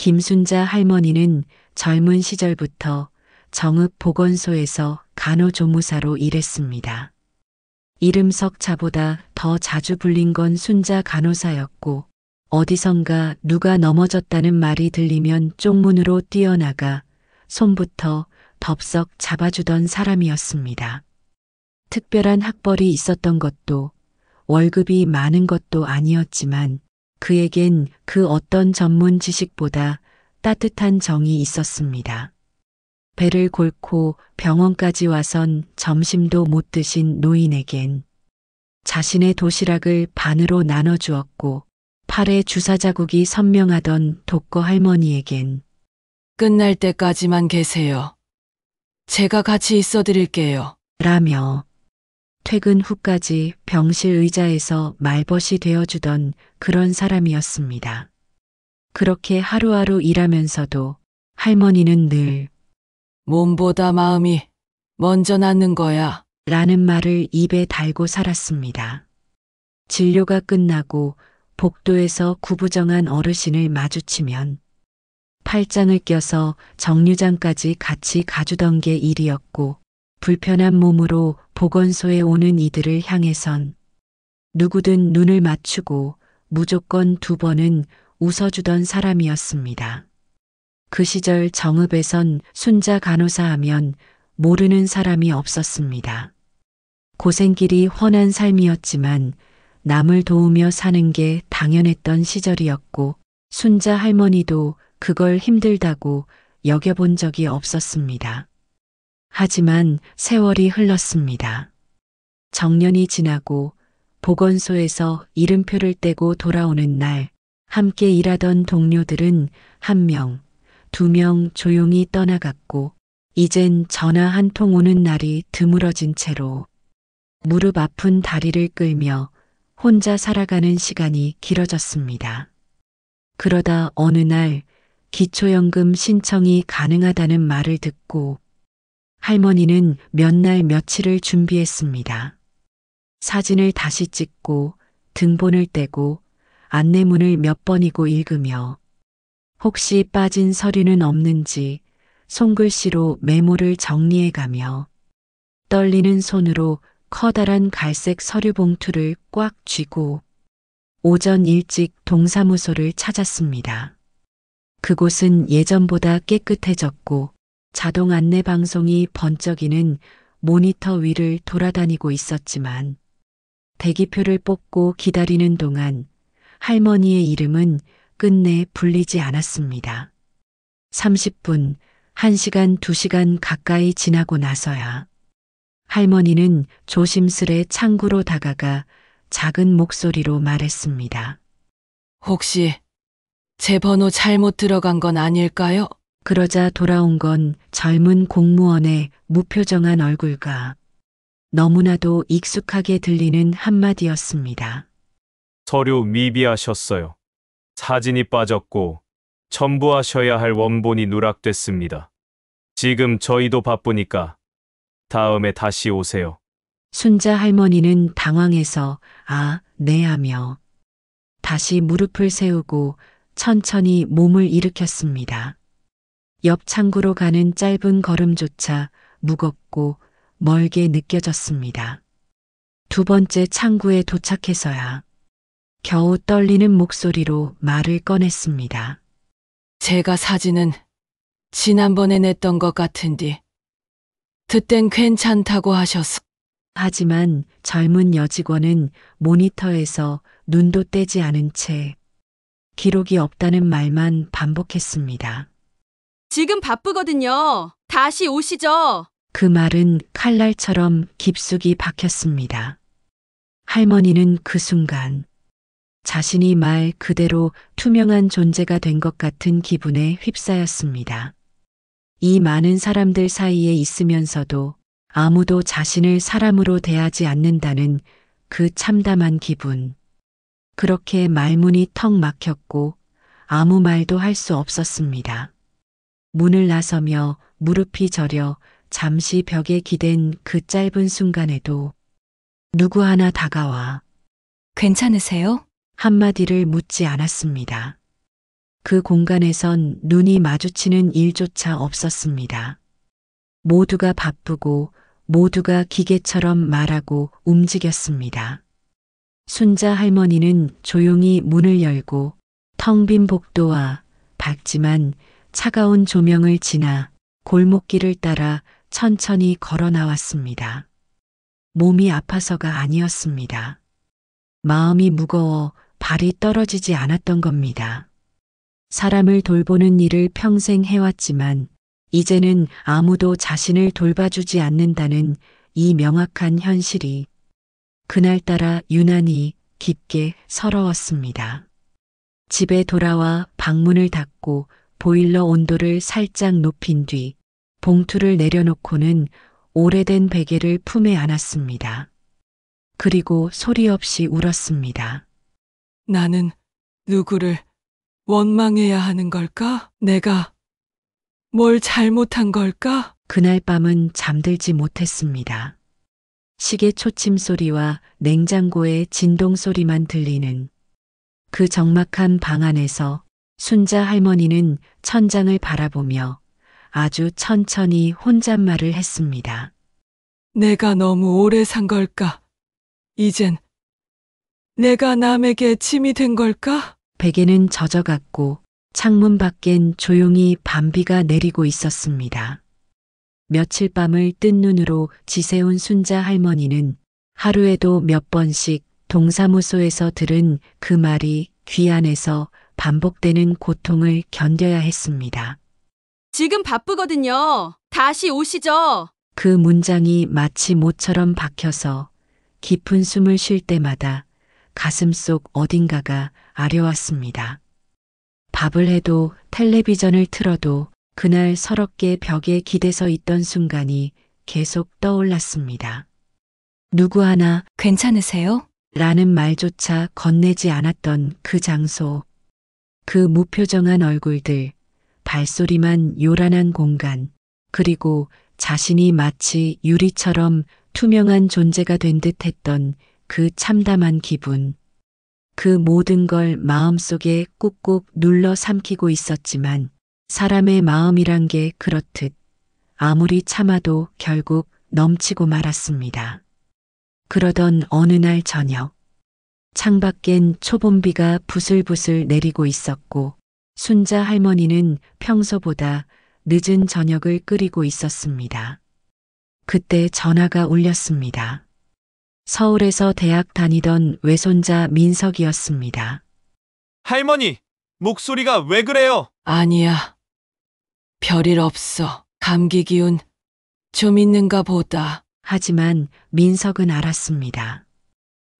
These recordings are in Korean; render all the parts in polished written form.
김순자 할머니는 젊은 시절부터 정읍 보건소에서 간호조무사로 일했습니다. 이름 석자보다 더 자주 불린 건 순자 간호사였고, 어디선가 누가 넘어졌다는 말이 들리면 쪽문으로 뛰어나가 손부터 덥석 잡아주던 사람이었습니다. 특별한 학벌이 있었던 것도 월급이 많은 것도 아니었지만 그에겐 그 어떤 전문 지식보다 따뜻한 정이 있었습니다. 배를 골고 병원까지 와선 점심도 못 드신 노인에겐 자신의 도시락을 반으로 나눠주었고, 팔에 주사 자국이 선명하던 독거 할머니에겐 끝날 때까지만 계세요. 제가 같이 있어 드릴게요. 라며 퇴근 후까지 병실 의자에서 말벗이 되어주던 그런 사람이었습니다. 그렇게 하루하루 일하면서도 할머니는 늘 몸보다 마음이 먼저 낫는 거야. 라는 말을 입에 달고 살았습니다. 진료가 끝나고 복도에서 구부정한 어르신을 마주치면 팔짱을 껴서 정류장까지 같이 가주던 게 일이었고, 불편한 몸으로 보건소에 오는 이들을 향해선 누구든 눈을 맞추고 무조건 2번은 웃어주던 사람이었습니다. 그 시절 정읍에선 순자 간호사 하면 모르는 사람이 없었습니다. 고생길이 훤한 삶이었지만 남을 도우며 사는 게 당연했던 시절이었고, 순자 할머니도 그걸 힘들다고 여겨본 적이 없었습니다. 하지만 세월이 흘렀습니다. 정년이 지나고 보건소에서 이름표를 떼고 돌아오는 날, 함께 일하던 동료들은 1명, 2명 조용히 떠나갔고, 이젠 전화 한 통 오는 날이 드물어진 채로 무릎 아픈 다리를 끌며 혼자 살아가는 시간이 길어졌습니다. 그러다 어느 날 기초연금 신청이 가능하다는 말을 듣고 할머니는 몇 날 며칠을 준비했습니다. 사진을 다시 찍고 등본을 떼고 안내문을 몇 번이고 읽으며 혹시 빠진 서류는 없는지 손글씨로 메모를 정리해가며 떨리는 손으로 커다란 갈색 서류 봉투를 꽉 쥐고 오전 일찍 동사무소를 찾았습니다. 그곳은 예전보다 깨끗해졌고 자동 안내 방송이 번쩍이는 모니터 위를 돌아다니고 있었지만 대기표를 뽑고 기다리는 동안 할머니의 이름은 끝내 불리지 않았습니다. 30분, 1시간, 2시간 가까이 지나고 나서야 할머니는 조심스레 창구로 다가가 작은 목소리로 말했습니다. 혹시 제 번호 잘못 들어간 건 아닐까요? 그러자 돌아온 건 젊은 공무원의 무표정한 얼굴과 너무나도 익숙하게 들리는 한마디였습니다. 서류 미비하셨어요. 사진이 빠졌고 첨부하셔야 할 원본이 누락됐습니다. 지금 저희도 바쁘니까 다음에 다시 오세요. 순자 할머니는 당황해서 아, 네 하며 다시 무릎을 세우고 천천히 몸을 일으켰습니다. 옆 창구로 가는 짧은 걸음조차 무겁고 멀게 느껴졌습니다. 2번째 창구에 도착해서야 겨우 떨리는 목소리로 말을 꺼냈습니다. 제가 사진은 지난번에 냈던 것 같은데 그땐 괜찮다고 하셨어. 하지만 젊은 여직원은 모니터에서 눈도 떼지 않은 채 기록이 없다는 말만 반복했습니다. 지금 바쁘거든요. 다시 오시죠. 그 말은 칼날처럼 깊숙이 박혔습니다. 할머니는 그 순간 자신이 말 그대로 투명한 존재가 된 것 같은 기분에 휩싸였습니다. 이 많은 사람들 사이에 있으면서도 아무도 자신을 사람으로 대하지 않는다는 그 참담한 기분. 그렇게 말문이 턱 막혔고 아무 말도 할 수 없었습니다. 문을 나서며 무릎이 저려 잠시 벽에 기댄 그 짧은 순간에도 누구 하나 다가와 괜찮으세요? 한마디를 묻지 않았습니다. 그 공간에선 눈이 마주치는 일조차 없었습니다. 모두가 바쁘고 모두가 기계처럼 말하고 움직였습니다. 순자 할머니는 조용히 문을 열고 텅 빈 복도와 밝지만 차가운 조명을 지나 골목길을 따라 천천히 걸어 나왔습니다. 몸이 아파서가 아니었습니다. 마음이 무거워 발이 떨어지지 않았던 겁니다. 사람을 돌보는 일을 평생 해왔지만 이제는 아무도 자신을 돌봐주지 않는다는 이 명확한 현실이 그날따라 유난히 깊게 서러웠습니다. 집에 돌아와 방문을 닫고 보일러 온도를 살짝 높인 뒤 봉투를 내려놓고는 오래된 베개를 품에 안았습니다. 그리고 소리 없이 울었습니다. 나는 누구를 원망해야 하는 걸까? 내가 뭘 잘못한 걸까? 그날 밤은 잠들지 못했습니다. 시계 초침 소리와 냉장고의 진동 소리만 들리는 그 적막한 방 안에서 순자 할머니는 천장을 바라보며 아주 천천히 혼잣말을 했습니다. 내가 너무 오래 산 걸까? 이젠 내가 남에게 짐이 된 걸까? 베개는 젖어갔고 창문 밖엔 조용히 밤비가 내리고 있었습니다. 며칠 밤을 뜬 눈으로 지새운 순자 할머니는 하루에도 몇 번씩 동사무소에서 들은 그 말이 귀 안에서 반복되는 고통을 견뎌야 했습니다. 지금 바쁘거든요. 다시 오시죠. 그 문장이 마치 모처럼 박혀서 깊은 숨을 쉴 때마다 가슴속 어딘가가 아려왔습니다. 밥을 해도 텔레비전을 틀어도 그날 서럽게 벽에 기대서 있던 순간이 계속 떠올랐습니다. 누구 하나 괜찮으세요? 라는 말조차 건네지 않았던 그 장소, 그 무표정한 얼굴들, 발소리만 요란한 공간, 그리고 자신이 마치 유리처럼 투명한 존재가 된 듯 했던 그 참담한 기분. 그 모든 걸 마음속에 꾹꾹 눌러 삼키고 있었지만 사람의 마음이란 게 그렇듯 아무리 참아도 결국 넘치고 말았습니다. 그러던 어느 날 저녁, 창밖엔 초봄비가 부슬부슬 내리고 있었고 순자 할머니는 평소보다 늦은 저녁을 끓이고 있었습니다. 그때 전화가 울렸습니다. 서울에서 대학 다니던 외손자 민석이었습니다. 할머니, 목소리가 왜 그래요? 아니야. 별일 없어. 감기 기운 좀 있는가 보다. 하지만 민석은 알았습니다.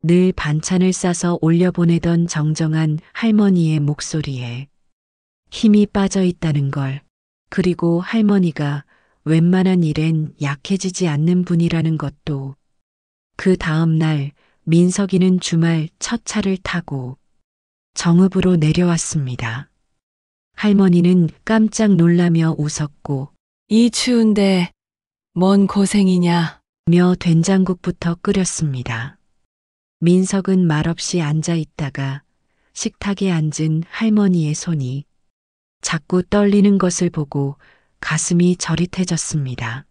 늘 반찬을 싸서 올려보내던 정정한 할머니의 목소리에 힘이 빠져 있다는 걸, 그리고 할머니가 웬만한 일엔 약해지지 않는 분이라는 것도. 그 다음 날 민석이는 주말 첫 차를 타고 정읍으로 내려왔습니다. 할머니는 깜짝 놀라며 웃었고 이 추운데 뭔 고생이냐? 며 된장국부터 끓였습니다. 민석은 말없이 앉아 있다가 식탁에 앉은 할머니의 손이 자꾸 떨리는 것을 보고 가슴이 저릿해졌습니다.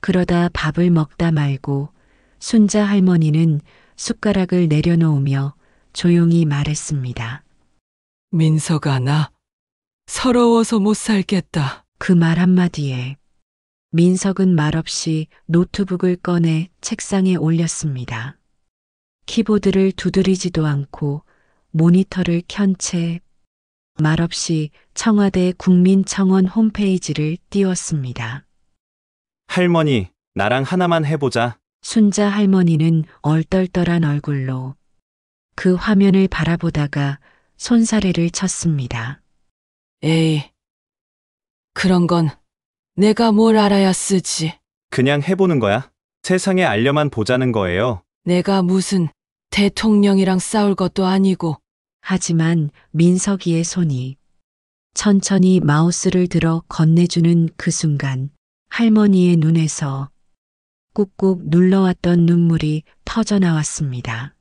그러다 밥을 먹다 말고 순자 할머니는 숟가락을 내려놓으며 조용히 말했습니다. 민석아, 나 서러워서 못 살겠다. 그 말 한마디에 민석은 말없이 노트북을 꺼내 책상에 올렸습니다. 키보드를 두드리지도 않고 모니터를 켠 채 말없이 청와대 국민청원 홈페이지를 띄웠습니다. 할머니, 나랑 하나만 해보자. 순자 할머니는 얼떨떨한 얼굴로 그 화면을 바라보다가 손사래를 쳤습니다. 에이, 그런 건 내가 뭘 알아야 쓰지. 그냥 해보는 거야. 세상에 알려만 보자는 거예요. 내가 무슨 대통령이랑 싸울 것도 아니고. 하지만 민석이의 손이 천천히 마우스를 들어 건네주는 그 순간 할머니의 눈에서 꾹꾹 눌러왔던 눈물이 터져 나왔습니다.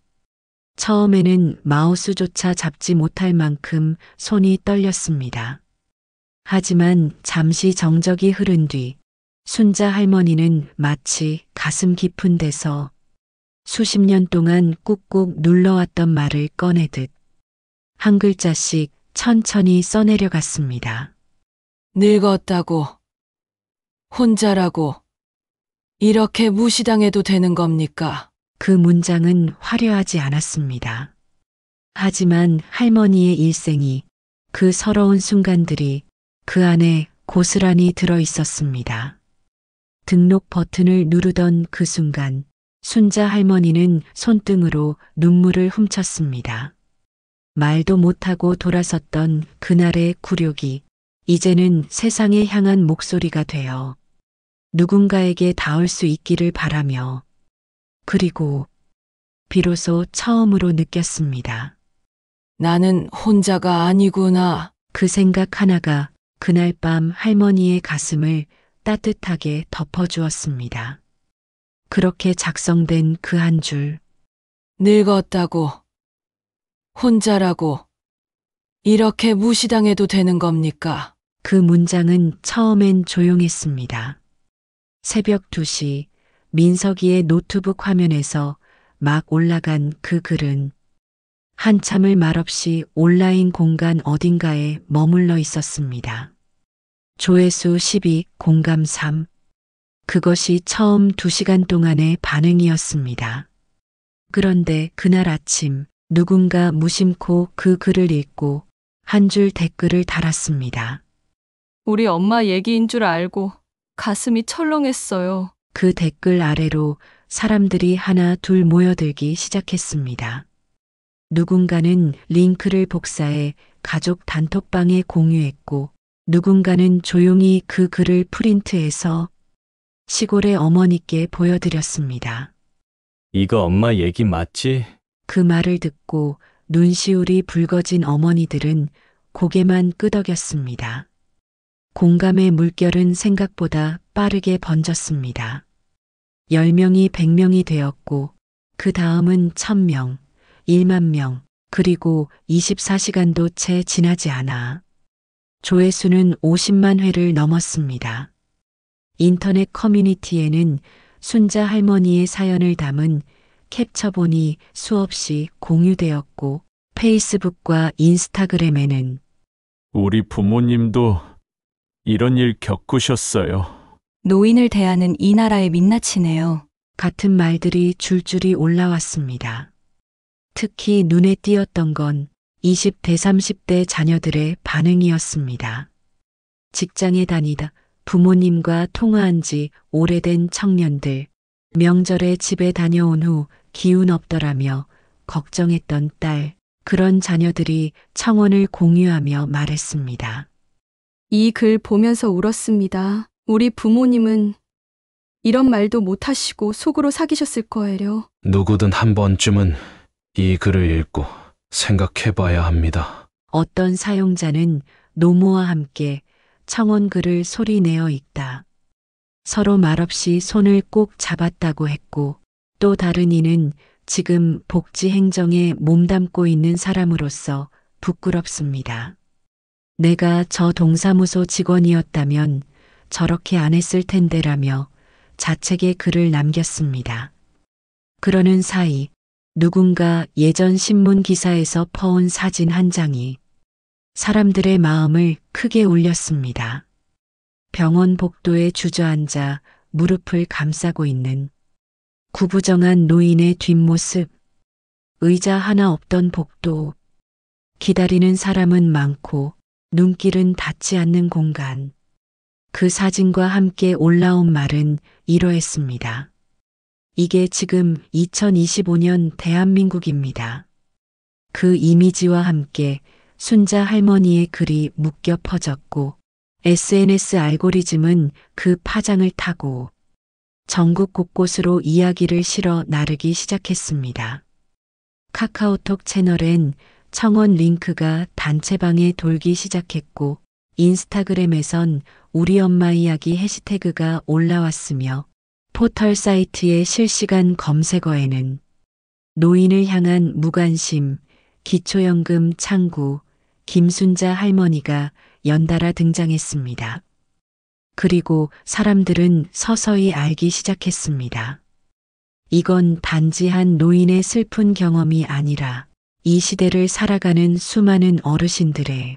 처음에는 마우스조차 잡지 못할 만큼 손이 떨렸습니다. 하지만 잠시 정적이 흐른 뒤 순자 할머니는 마치 가슴 깊은 데서 수십 년 동안 꾹꾹 눌러왔던 말을 꺼내듯 한 글자씩 천천히 써내려갔습니다. 늙었다고, 혼자라고, 이렇게 무시당해도 되는 겁니까? 그 문장은 화려하지 않았습니다. 하지만 할머니의 일생이, 그 서러운 순간들이 그 안에 고스란히 들어 있었습니다. 등록 버튼을 누르던 그 순간 순자 할머니는 손등으로 눈물을 훔쳤습니다. 말도 못하고 돌아섰던 그날의 굴욕이 이제는 세상에 향한 목소리가 되어 누군가에게 닿을 수 있기를 바라며, 그리고 비로소 처음으로 느꼈습니다. 나는 혼자가 아니구나. 그 생각 하나가 그날 밤 할머니의 가슴을 따뜻하게 덮어주었습니다. 그렇게 작성된 그 한 줄, 늙었다고, 혼자라고, 이렇게 무시당해도 되는 겁니까? 그 문장은 처음엔 조용했습니다. 새벽 2시 민석이의 노트북 화면에서 막 올라간 그 글은 한참을 말없이 온라인 공간 어딘가에 머물러 있었습니다. 조회수 12, 공감 3. 그것이 처음 2시간 동안의 반응이었습니다. 그런데 그날 아침 누군가 무심코 그 글을 읽고 한 줄 댓글을 달았습니다. 우리 엄마 얘기인 줄 알고 가슴이 철렁했어요. 그 댓글 아래로 사람들이 하나 둘 모여들기 시작했습니다. 누군가는 링크를 복사해 가족 단톡방에 공유했고, 누군가는 조용히 그 글을 프린트해서 시골의 어머니께 보여드렸습니다. 이거 엄마 얘기 맞지? 그 말을 듣고 눈시울이 붉어진 어머니들은 고개만 끄덕였습니다. 공감의 물결은 생각보다 빠르게 번졌습니다. 10명이 100명이 되었고, 그 다음은 1000명, 1만 명, 그리고 24시간도 채 지나지 않아 조회수는 50만 회를 넘었습니다. 인터넷 커뮤니티에는 순자 할머니의 사연을 담은 캡처본이 수없이 공유되었고, 페이스북과 인스타그램에는 우리 부모님도 이런 일 겪으셨어요. 노인을 대하는 이 나라의 민낯이네요. 같은 말들이 줄줄이 올라왔습니다. 특히 눈에 띄었던 건 20대 30대 자녀들의 반응이었습니다. 직장에 다니다 부모님과 통화한 지 오래된 청년들, 명절에 집에 다녀온 후 기운 없더라며 걱정했던 딸, 그런 자녀들이 청원을 공유하며 말했습니다. 이 글 보면서 울었습니다. 우리 부모님은 이런 말도 못하시고 속으로 사귀셨을 거예요. 누구든 한 번쯤은 이 글을 읽고 생각해봐야 합니다. 어떤 사용자는 노모와 함께 청원 글을 소리내어 읽다. 서로 말없이 손을 꼭 잡았다고 했고, 또 다른 이는 지금 복지 행정에 몸담고 있는 사람으로서 부끄럽습니다. 내가 저 동사무소 직원이었다면 저렇게 안 했을 텐데라며 자책의 글을 남겼습니다. 그러는 사이 누군가 예전 신문 기사에서 퍼온 사진 한 장이 사람들의 마음을 크게 울렸습니다. 병원 복도에 주저앉아 무릎을 감싸고 있는 구부정한 노인의 뒷모습, 의자 하나 없던 복도, 기다리는 사람은 많고 눈길은 닿지 않는 공간. 그 사진과 함께 올라온 말은 이러했습니다. 이게 지금 2025년 대한민국입니다. 그 이미지와 함께 순자 할머니의 글이 묶여 퍼졌고, SNS 알고리즘은 그 파장을 타고 전국 곳곳으로 이야기를 실어 나르기 시작했습니다. 카카오톡 채널엔 청원 링크가 단체방에 돌기 시작했고, 인스타그램에선 우리 엄마 이야기 해시태그가 올라왔으며, 포털 사이트의 실시간 검색어에는 노인을 향한 무관심, 기초연금 창구, 김순자 할머니가 연달아 등장했습니다. 그리고 사람들은 서서히 알기 시작했습니다. 이건 단지 한 노인의 슬픈 경험이 아니라 이 시대를 살아가는 수많은 어르신들의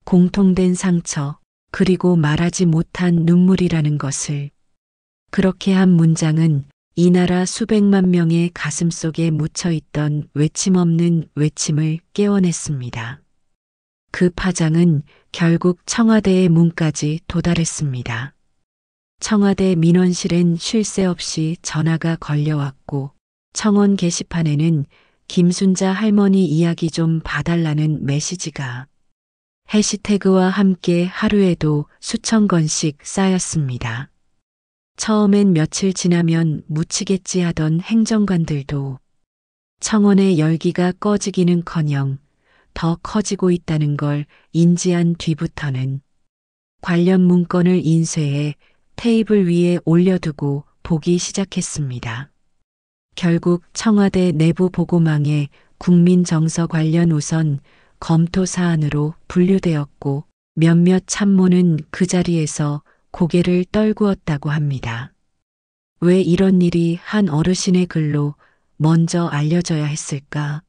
공통된 상처, 그리고 말하지 못한 눈물이라는 것을. 그렇게 한 문장은 이 나라 수백만 명의 가슴 속에 묻혀 있던 외침 없는 외침을 깨워냈습니다. 그 파장은 결국 청와대의 문까지 도달했습니다. 청와대 민원실엔 쉴 새 없이 전화가 걸려왔고 청원 게시판에는 김순자 할머니 이야기 좀 봐달라는 메시지가 해시태그와 함께 하루에도 수천 건씩 쌓였습니다. 처음엔 며칠 지나면 묻히겠지 하던 행정관들도 청원의 열기가 꺼지기는커녕 더 커지고 있다는 걸 인지한 뒤부터는 관련 문건을 인쇄해 테이블 위에 올려두고 보기 시작했습니다. 결국 청와대 내부 보고망에 국민정서 관련 우선 검토 사안으로 분류되었고 몇몇 참모는 그 자리에서 고개를 떨구었다고 합니다. 왜 이런 일이 한 어르신의 글로 먼저 알려져야 했을까?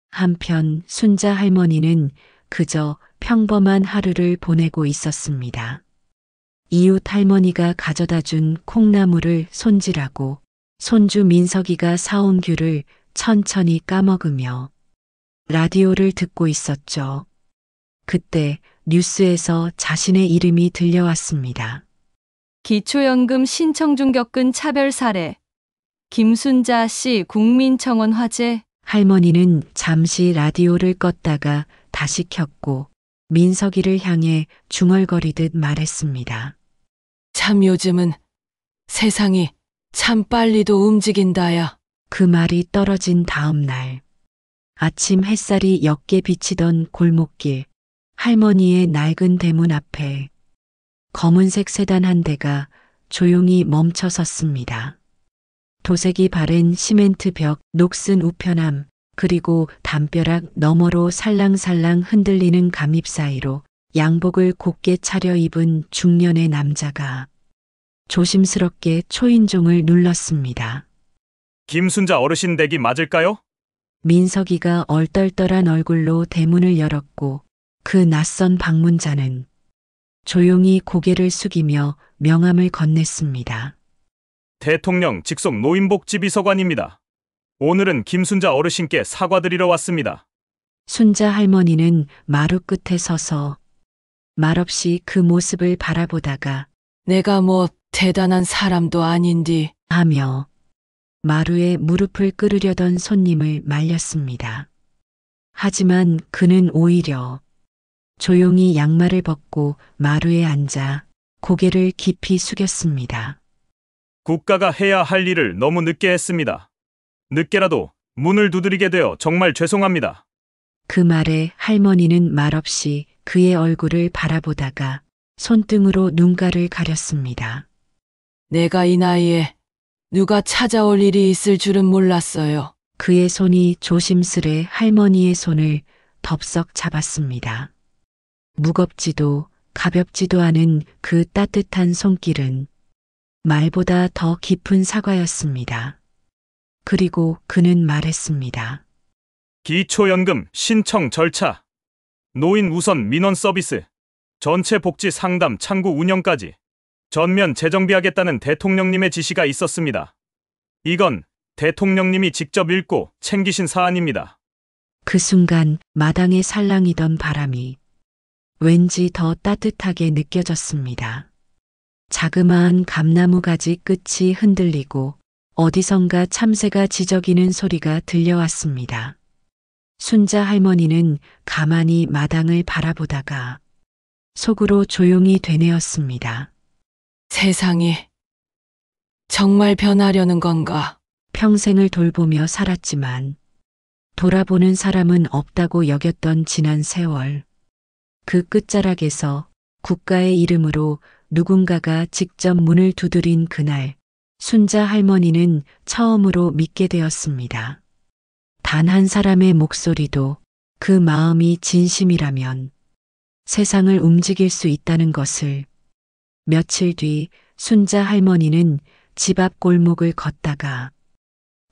한편 순자 할머니는 그저 평범한 하루를 보내고 있었습니다. 이웃 할머니가 가져다 준 콩나물을 손질하고 손주 민석이가 사온 귤을 천천히 까먹으며 라디오를 듣고 있었죠. 그때 뉴스에서 자신의 이름이 들려왔습니다. 기초연금 신청 중 겪은 차별 사례. 김순자 씨 국민청원 화제. 할머니는 잠시 라디오를 껐다가 다시 켰고 민석이를 향해 중얼거리듯 말했습니다. 참 요즘은 세상이 참 빨리도 움직인다야. 그 말이 떨어진 다음 날 아침 햇살이 옅게 비치던 골목길, 할머니의 낡은 대문 앞에 검은색 세단 한 대가 조용히 멈춰 섰습니다. 도색이 바른 시멘트 벽, 녹슨 우편함, 그리고 담벼락 너머로 살랑살랑 흔들리는 감입 사이로 양복을 곱게 차려입은 중년의 남자가 조심스럽게 초인종을 눌렀습니다. 김순자 어르신 댁이 맞을까요? 민석이가 얼떨떨한 얼굴로 대문을 열었고 그 낯선 방문자는 조용히 고개를 숙이며 명함을 건넸습니다. 대통령 직속 노인복지비서관입니다. 오늘은 김순자 어르신께 사과드리러 왔습니다. 순자 할머니는 마루 끝에 서서 말없이 그 모습을 바라보다가 내가 뭐 대단한 사람도 아닌디. 하며 마루에 무릎을 꿇으려던 손님을 말렸습니다. 하지만 그는 오히려 조용히 양말을 벗고 마루에 앉아 고개를 깊이 숙였습니다. 국가가 해야 할 일을 너무 늦게 했습니다. 늦게라도 문을 두드리게 되어 정말 죄송합니다. 그 말에 할머니는 말없이 그의 얼굴을 바라보다가 손등으로 눈가를 가렸습니다. 내가 이 나이에 누가 찾아올 일이 있을 줄은 몰랐어요. 그의 손이 조심스레 할머니의 손을 덥석 잡았습니다. 무겁지도 가볍지도 않은 그 따뜻한 손길은 말보다 더 깊은 사과였습니다. 그리고 그는 말했습니다. 기초연금 신청 절차, 노인 우선 민원 서비스, 전체 복지 상담 창구 운영까지 전면 재정비하겠다는 대통령님의 지시가 있었습니다. 이건 대통령님이 직접 읽고 챙기신 사안입니다. 그 순간 마당에 살랑이던 바람이 왠지 더 따뜻하게 느껴졌습니다. 자그마한 감나무 가지 끝이 흔들리고 어디선가 참새가 지저귀는 소리가 들려왔습니다. 순자 할머니는 가만히 마당을 바라보다가 속으로 조용히 되뇌었습니다. 세상이 정말 변하려는 건가? 평생을 돌보며 살았지만 돌아보는 사람은 없다고 여겼던 지난 세월. 그 끝자락에서 국가의 이름으로 누군가가 직접 문을 두드린 그날, 순자 할머니는 처음으로 믿게 되었습니다. 단 한 사람의 목소리도 그 마음이 진심이라면 세상을 움직일 수 있다는 것을. 며칠 뒤 순자 할머니는 집 앞 골목을 걷다가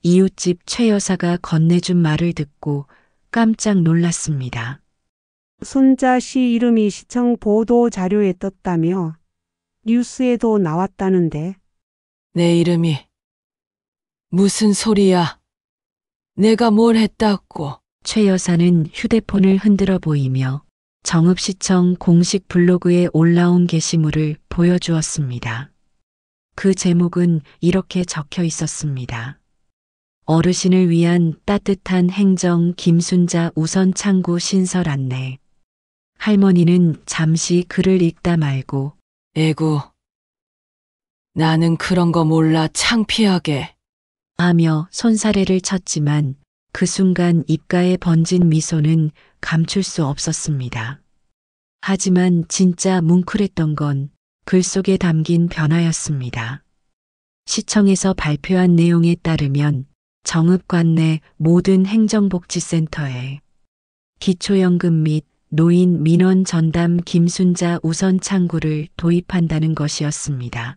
이웃집 최 여사가 건네준 말을 듣고 깜짝 놀랐습니다. 순자 씨 이름이 시청 보도 자료에 떴다며 뉴스에도 나왔다는데. 내 이름이 무슨 소리야? 내가 뭘 했다고? 최 여사는 휴대폰을 흔들어 보이며 정읍시청 공식 블로그에 올라온 게시물을 보여주었습니다. 그 제목은 이렇게 적혀 있었습니다. 어르신을 위한 따뜻한 행정 김순자 우선 창구 신설 안내. 할머니는 잠시 글을 읽다 말고 에구, 나는 그런 거 몰라 창피하게. 하며 손사래를 쳤지만 그 순간 입가에 번진 미소는 감출 수 없었습니다. 하지만 진짜 뭉클했던 건 글 속에 담긴 변화였습니다. 시청에서 발표한 내용에 따르면 정읍관 내 모든 행정복지센터에 기초연금 및 노인 민원 전담 김순자 우선 창구를 도입한다는 것이었습니다.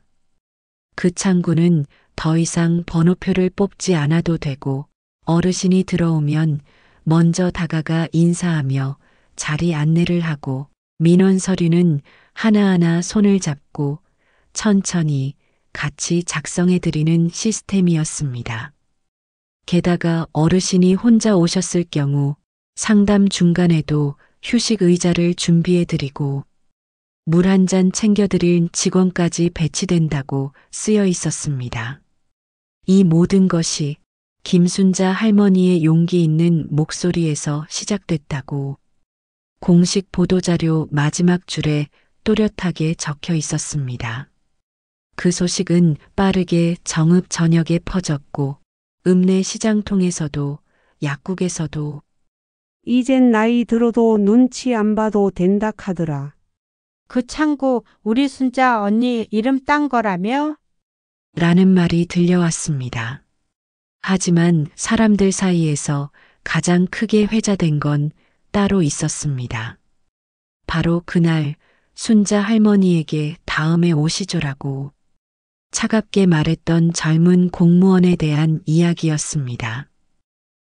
그 창구는 더 이상 번호표를 뽑지 않아도 되고 어르신이 들어오면 먼저 다가가 인사하며 자리 안내를 하고 민원 서류는 하나하나 손을 잡고 천천히 같이 작성해 드리는 시스템이었습니다. 게다가 어르신이 혼자 오셨을 경우 상담 중간에도 휴식 의자를 준비해 드리고 물 한 잔 챙겨 드릴 직원까지 배치된다고 쓰여 있었습니다. 이 모든 것이 김순자 할머니의 용기 있는 목소리에서 시작됐다고 공식 보도자료 마지막 줄에 또렷하게 적혀 있었습니다. 그 소식은 빠르게 정읍 전역에 퍼졌고 읍내 시장통에서도 약국에서도 이젠 나이 들어도 눈치 안 봐도 된다 카더라. 그 창구 우리 순자 언니 이름 딴 거라며? 라는 말이 들려왔습니다. 하지만 사람들 사이에서 가장 크게 회자된 건 따로 있었습니다. 바로 그날 순자 할머니에게 다음에 오시죠라고 차갑게 말했던 젊은 공무원에 대한 이야기였습니다.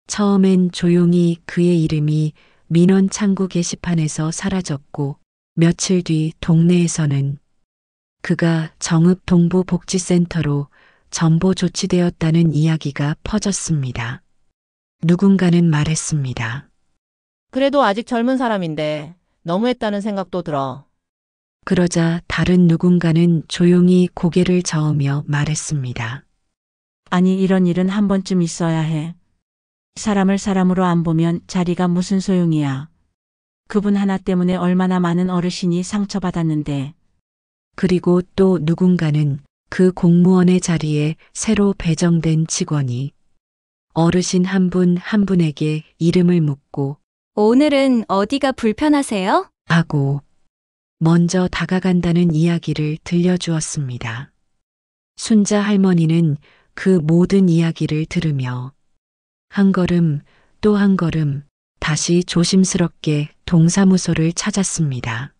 처음엔 조용히 그의 이름이 민원 창구 게시판에서 사라졌고 며칠 뒤 동네에서는 그가 정읍 동부복지센터로 전보 조치되었다는 이야기가 퍼졌습니다. 누군가는 말했습니다. 그래도 아직 젊은 사람인데 너무했다는 생각도 들어. 그러자 다른 누군가는 조용히 고개를 저으며 말했습니다. 아니 이런 일은 한 번쯤 있어야 해. 사람을 사람으로 안 보면 자리가 무슨 소용이야. 그분 하나 때문에 얼마나 많은 어르신이 상처받았는데. 그리고 또 누군가는 그 공무원의 자리에 새로 배정된 직원이 어르신 한 분 한 분에게 이름을 묻고 오늘은 어디가 불편하세요? 하고 먼저 다가간다는 이야기를 들려주었습니다. 순자 할머니는 그 모든 이야기를 들으며 한 걸음 또 한 걸음 다시 조심스럽게 동사무소를 찾았습니다.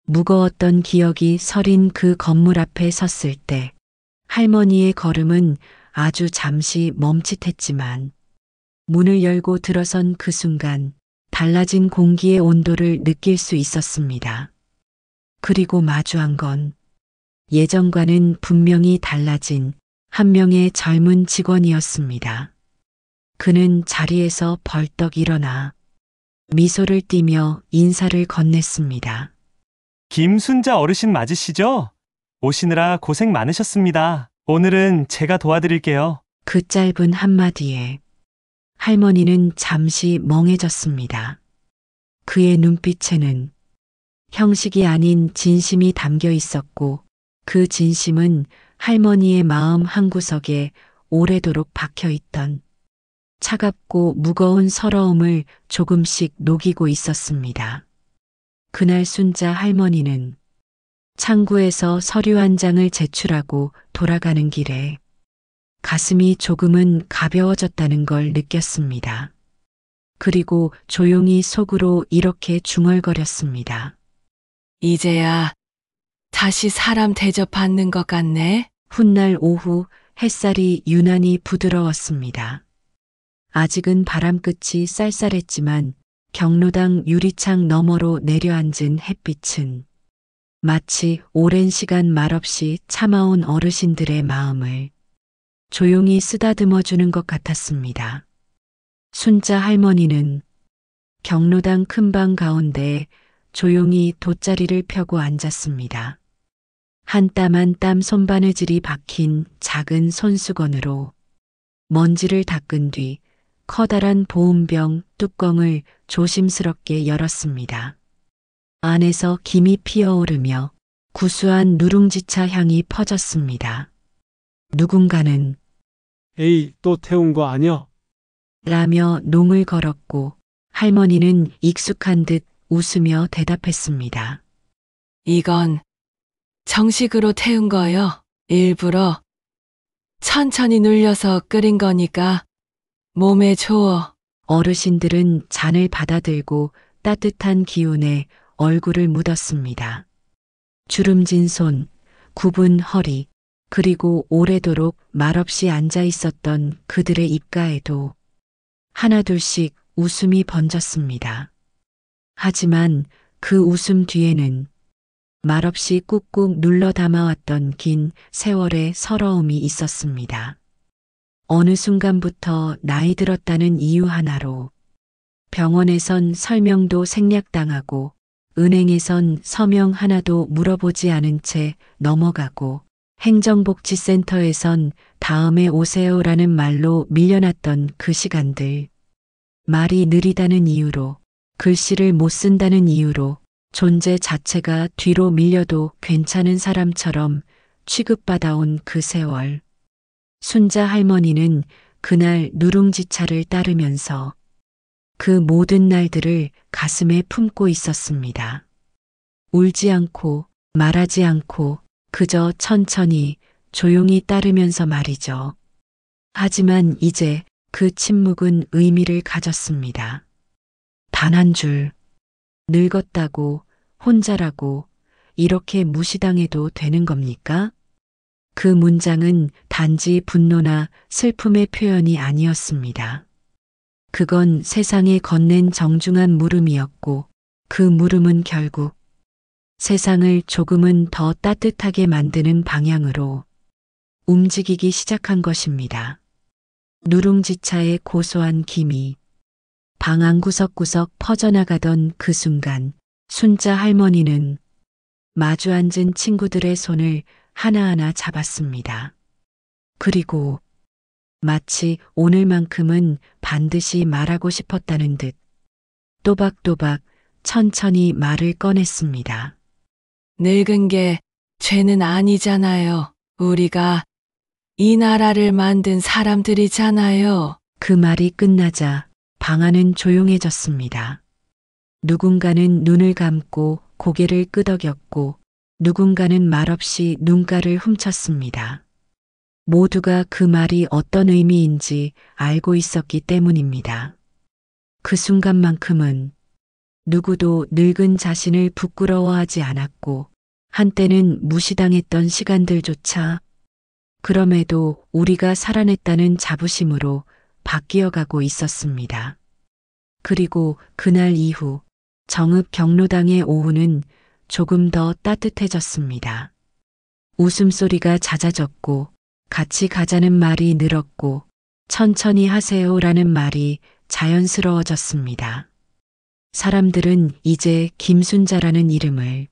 무거웠던 기억이 서린 그 건물 앞에 섰을 때 할머니의 걸음은 아주 잠시 멈칫했지만 문을 열고 들어선 그 순간 달라진 공기의 온도를 느낄 수 있었습니다. 그리고 마주한 건 예전과는 분명히 달라진 한 명의 젊은 직원이었습니다. 그는 자리에서 벌떡 일어나 미소를 띠며 인사를 건넸습니다. 김순자 어르신 맞으시죠? 오시느라 고생 많으셨습니다. 오늘은 제가 도와드릴게요. 그 짧은 한마디에 할머니는 잠시 멍해졌습니다. 그의 눈빛에는 형식이 아닌 진심이 담겨 있었고 그 진심은 할머니의 마음 한구석에 오래도록 박혀있던 차갑고 무거운 서러움을 조금씩 녹이고 있었습니다. 그날 순자 할머니는 창구에서 서류 한 장을 제출하고 돌아가는 길에 가슴이 조금은 가벼워졌다는 걸 느꼈습니다. 그리고 조용히 속으로 이렇게 중얼거렸습니다. 이제야 다시 사람 대접받는 것 같네. 훗날 오후 햇살이 유난히 부드러웠습니다. 아직은 바람끝이 쌀쌀했지만 경로당 유리창 너머로 내려앉은 햇빛은 마치 오랜 시간 말없이 참아온 어르신들의 마음을 조용히 쓰다듬어 주는 것 같았습니다. 순자 할머니는 경로당 큰 방 가운데 조용히 돗자리를 펴고 앉았습니다. 한 땀 한 땀 손바느질이 박힌 작은 손수건으로 먼지를 닦은 뒤 커다란 보온병 뚜껑을 조심스럽게 열었습니다. 안에서 김이 피어오르며 구수한 누룽지차 향이 퍼졌습니다. 누군가는 에이, 또 태운 거 아냐? 라며 농을 걸었고 할머니는 익숙한 듯 웃으며 대답했습니다. 이건 정식으로 태운 거요. 일부러 천천히 눌려서 끓인 거니까 몸에 좋어. 어르신들은 잔을 받아들고 따뜻한 기운에 얼굴을 묻었습니다. 주름진 손, 굽은 허리, 그리고 오래도록 말없이 앉아 있었던 그들의 입가에도 하나둘씩 웃음이 번졌습니다. 하지만 그 웃음 뒤에는 말없이 꾹꾹 눌러 담아왔던 긴 세월의 서러움이 있었습니다. 어느 순간부터 나이 들었다는 이유 하나로 병원에선 설명도 생략당하고 은행에선 서명 하나도 물어보지 않은 채 넘어가고 행정복지센터에선 다음에 오세요라는 말로 밀려났던 그 시간들. 말이 느리다는 이유로, 글씨를 못 쓴다는 이유로 존재 자체가 뒤로 밀려도 괜찮은 사람처럼 취급받아온 그 세월. 순자 할머니는 그날 누룽지차를 따르면서 그 모든 날들을 가슴에 품고 있었습니다. 울지 않고 말하지 않고 그저 천천히 조용히 따르면서 말이죠. 하지만 이제 그 침묵은 의미를 가졌습니다. 단 한 줄. 늙었다고, 혼자라고, 이렇게 무시당해도 되는 겁니까? 그 문장은 단지 분노나 슬픔의 표현이 아니었습니다. 그건 세상에 건넨 정중한 물음이었고, 그 물음은 결국 세상을 조금은 더 따뜻하게 만드는 방향으로 움직이기 시작한 것입니다. 누룽지차의 고소한 김이 방 안 구석구석 퍼져나가던 그 순간 순자 할머니는 마주 앉은 친구들의 손을 하나하나 잡았습니다. 그리고 마치 오늘만큼은 반드시 말하고 싶었다는 듯 또박또박 천천히 말을 꺼냈습니다. 늙은 게 죄는 아니잖아요. 우리가 이 나라를 만든 사람들이잖아요. 그 말이 끝나자 방 안은 조용해졌습니다. 누군가는 눈을 감고 고개를 끄덕였고 누군가는 말없이 눈가를 훔쳤습니다. 모두가 그 말이 어떤 의미인지 알고 있었기 때문입니다. 그 순간만큼은 누구도 늙은 자신을 부끄러워하지 않았고 한때는 무시당했던 시간들조차 그럼에도 우리가 살아냈다는 자부심으로 바뀌어가고 있었습니다. 그리고 그날 이후 정읍 경로당의 오후는 조금 더 따뜻해졌습니다. 웃음소리가 잦아졌고 같이 가자는 말이 늘었고 천천히 하세요라는 말이 자연스러워졌습니다. 사람들은 이제 김순자라는 이름을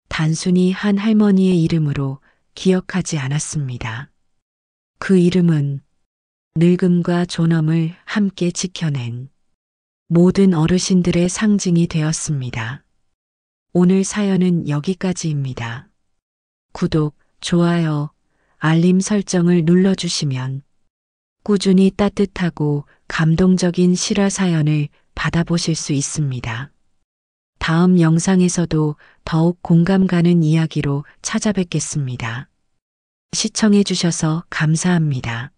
단순히 한 할머니의 이름으로 기억하지 않았습니다. 그 이름은 늙음과 존엄을 함께 지켜낸 모든 어르신들의 상징이 되었습니다. 오늘 사연은 여기까지입니다. 구독, 좋아요, 알림 설정을 눌러주시면 꾸준히 따뜻하고 감동적인 실화 사연을 받아보실 수 있습니다. 다음 영상에서도 더욱 공감 가는 이야기로 찾아뵙겠습니다. 시청해 주셔서 감사합니다.